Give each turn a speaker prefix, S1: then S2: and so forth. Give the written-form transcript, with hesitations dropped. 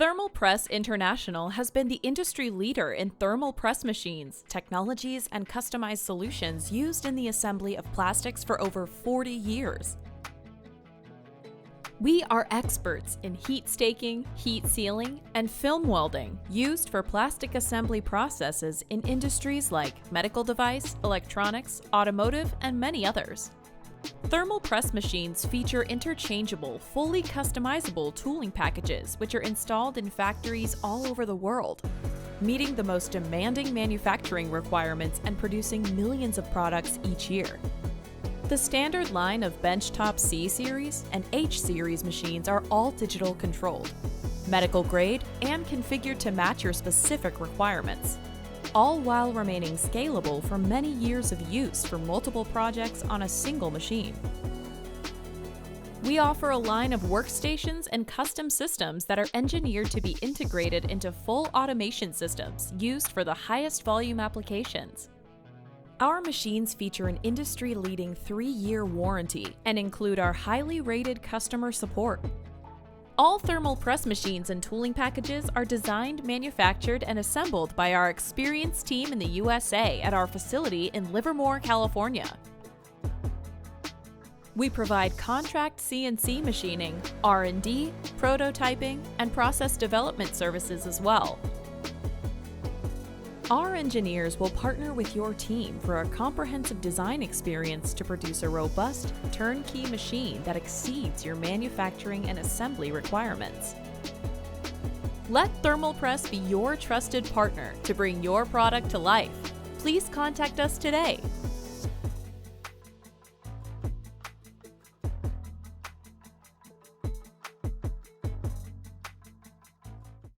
S1: Thermal Press International has been the industry leader in thermal press machines, technologies, and customized solutions used in the assembly of plastics for over 40 years. We are experts in heat staking, heat sealing, and film welding used for plastic assembly processes in industries like medical device, electronics, automotive, and many others. Thermal press machines feature interchangeable, fully customizable tooling packages which are installed in factories all over the world, meeting the most demanding manufacturing requirements and producing millions of products each year. The standard line of benchtop C-Series and H-Series machines are all digital controlled, medical grade, and configured to match your specific requirements, all while remaining scalable for many years of use for multiple projects on a single machine. We offer a line of workstations and custom systems that are engineered to be integrated into full automation systems used for the highest volume applications. Our machines feature an industry-leading 3-year warranty and include our highly rated customer support. All thermal press machines and tooling packages are designed, manufactured, and assembled by our experienced team in the USA at our facility in Livermore, California. We provide contract CNC machining, R&D, prototyping, and process development services as well. Our engineers will partner with your team for a comprehensive design experience to produce a robust, turnkey machine that exceeds your manufacturing and assembly requirements. Let Thermal Press be your trusted partner to bring your product to life. Please contact us today.